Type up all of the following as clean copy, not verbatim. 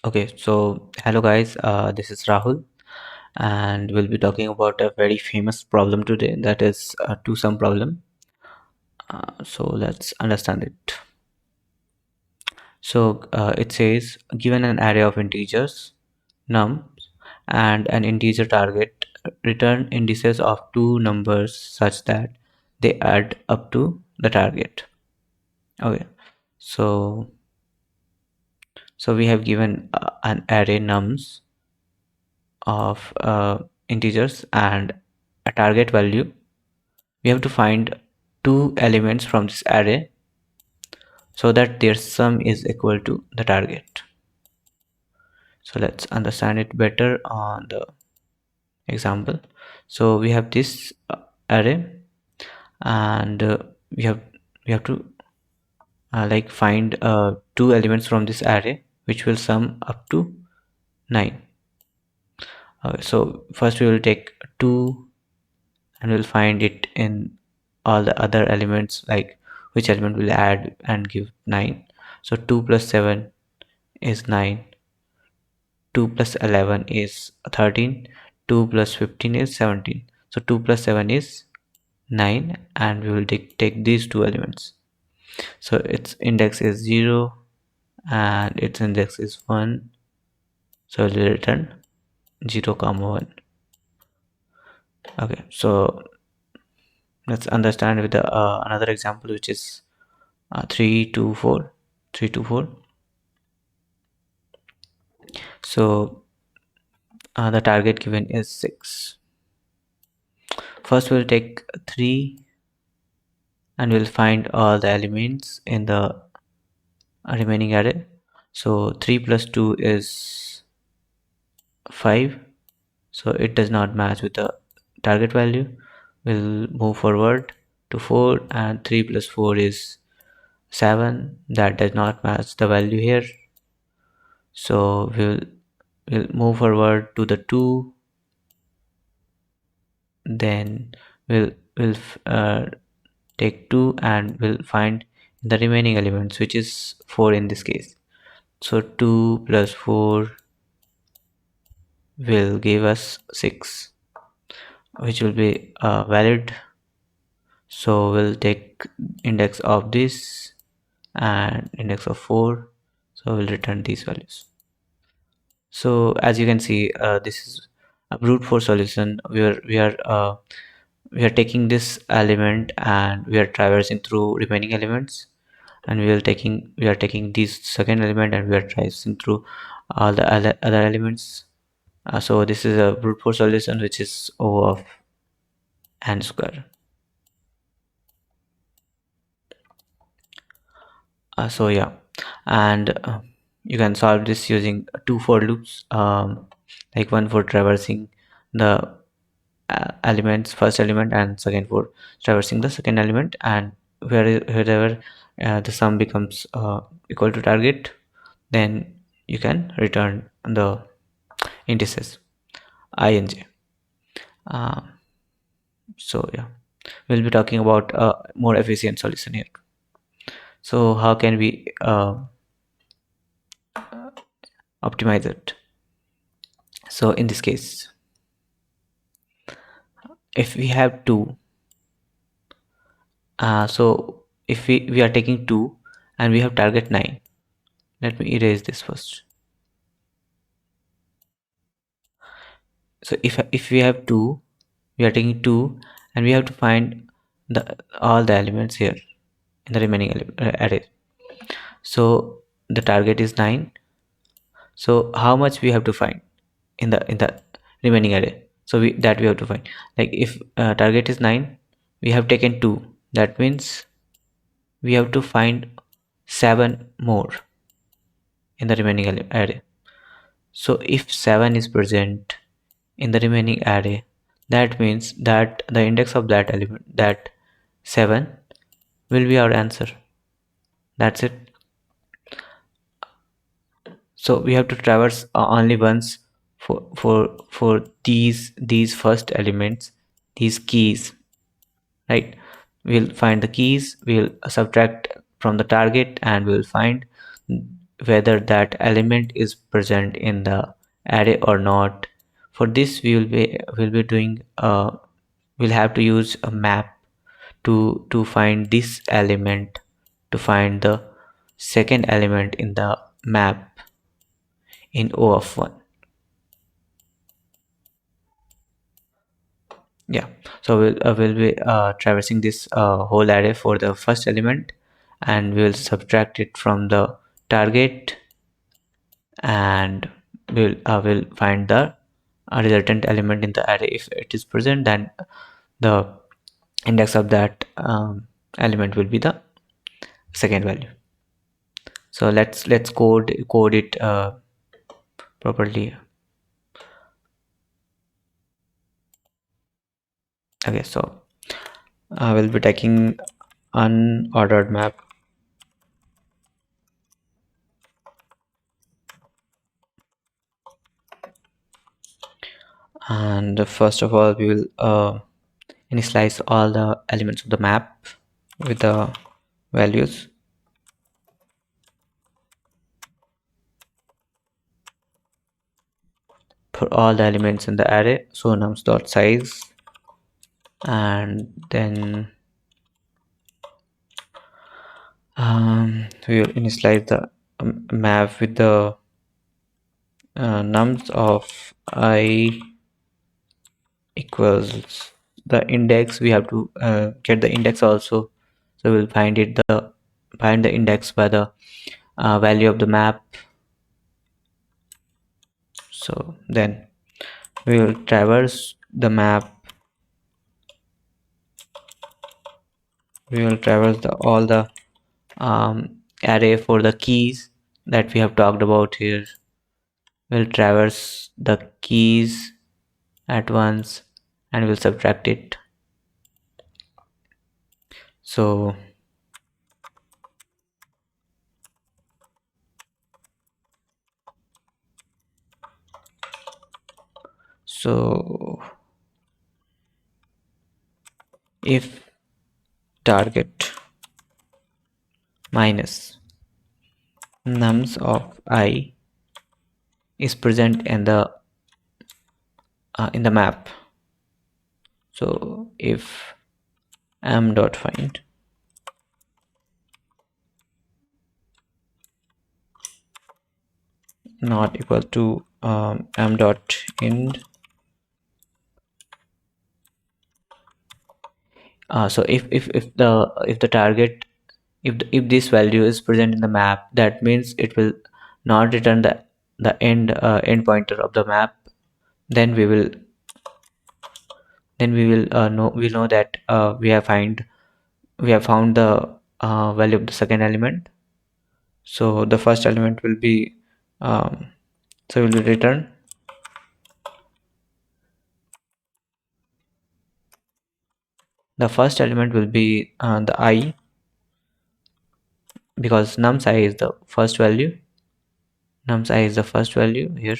Okay, so hello guys, this is Rahul, and we'll be talking about a very famous problem today, that is a two-sum problem. So let's understand it. So it says, given an array of integers, num, and an integer target, return indices of two numbers such that they add up to the target. Okay, so we have given an array nums of integers and a target value. We have to find two elements from this array so that their sum is equal to the target. So let's understand it better on the example. So we have this array, and we have to like find two elements from this array which will sum up to 9. So first we will take 2 and we'll find it in all the other elements, like which element will add and give 9. So 2 plus 7 is 9, 2 plus 11 is 13, 2 plus 15 is 17. So 2 plus 7 is 9, and we will take these two elements. So its index is 0 and its index is 1, so we'll return 0 comma 1. Okay, so let's understand with the another example, which is 3 to 4. 3 to 4. So the target given is 6. First we'll take 3 and we'll find all the elements in the remaining array. So 3 plus 2 is 5, so it does not match with the target value. We'll move forward to 4, and 3 plus 4 is 7, that does not match the value here. So we'll move forward to the 2, then we'll take 2 and we'll find the remaining elements, which is 4 in this case. So 2 plus 4 will give us 6, which will be valid. So we'll take index of this and index of 4, so we'll return these values. So as you can see, this is a brute force solution. We are taking this element and we are traversing through remaining elements, and we are taking this second element and we are traversing through all the other elements. So this is a brute force solution, which is O of n square. So yeah, and you can solve this using two for loops, like one for traversing the elements, first element, and second for traversing the second element, and wherever the sum becomes equal to target, then you can return the indices I and j. So yeah, we'll be talking about a more efficient solution here. So how can we optimize it? So in this case, if we have 2, so if we are taking 2 and we have target 9, let me erase this first. So if we have 2, we are taking 2 and we have to find the all the elements here in the remaining array. So the target is 9, so how much we have to find in the remaining array? So we have to find, like if target is 9, we have taken 2, that means we have to find 7 more in the remaining array. So if 7 is present in the remaining array, that means that the index of that element, that 7, will be our answer. That's it. So we have to traverse only once for these first elements, these keys, right? We'll find the keys, we'll subtract from the target, and we'll find whether that element is present in the array or not. For this we will be doing we'll have to use a map to find this element, to find the second element in the map in O of 1. Yeah, so we'll be traversing this whole array for the first element, and we'll subtract it from the target, and we'll find the resultant element in the array. If it is present, then the index of that element will be the second value. So let's code it properly. Okay, so I will be taking unordered map, and first of all we will initialize all the elements of the map with the values. For all the elements in the array, so nums dot size, and then we will initialize the map with the nums of I equals the index. We have to get the index also, so we'll find the index by the value of the map. So then we will traverse the map, we will traverse all the array for the keys that we have talked about here. We'll traverse the keys at once, and we'll subtract it. So so if target minus nums of I is present in the map, so if m dot find not equal to m dot end, so if the target, if this value is present in the map, that means it will not return the end pointer of the map. Then we will know that we have found the value of the second element. So the first element will be so will return the first element will be the I, because nums I is the first value. Nums I is the first value here.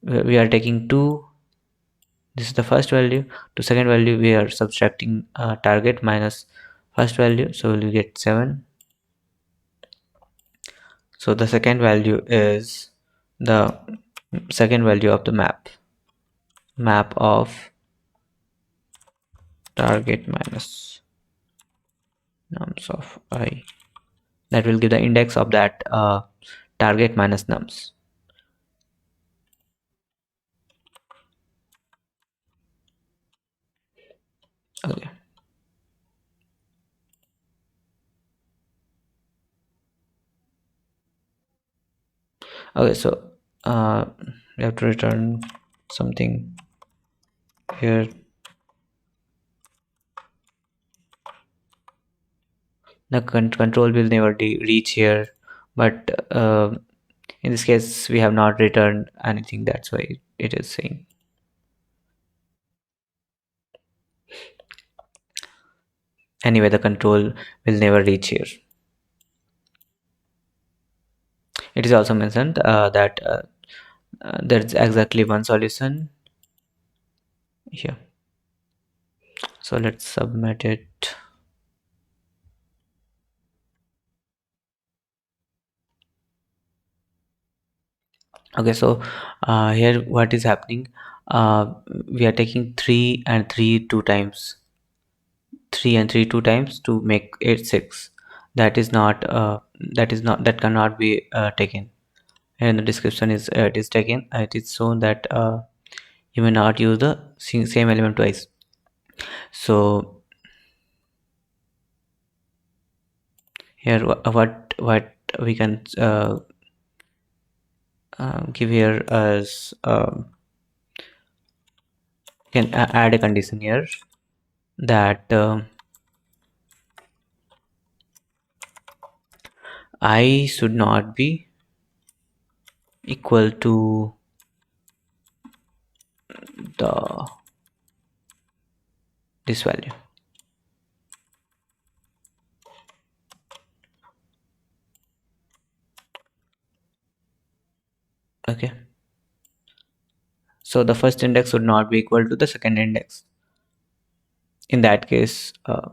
We are taking 2. This is the first value. To second value we are subtracting target minus first value, so we'll get 7. So the second value is the second value of the map of target minus nums of I. That will give the index of that target minus nums. Okay. Okay, so we have to return something here. The control will never reach here, but in this case we have not returned anything, that's why it is saying. Anyway, the control will never reach here. It is also mentioned that there's exactly one solution here, so let's submit it. Okay, so here what is happening, we are taking 3 and 3 two times, 3 and 3 two times to make it 6. That is not that cannot be taken. And the description is it is taken, it is shown that you may not use the same element twice. So here what we can give here as can add a condition here that I should not be equal to the this value. Okay, so the first index would not be equal to the second index. In that case, it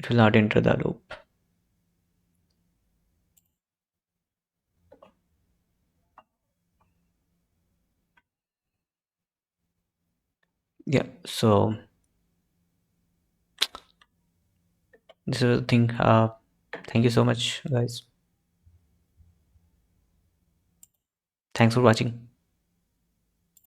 will not enter the loop. Yeah, so this is the thing. Thank you so much, guys. Thanks for watching.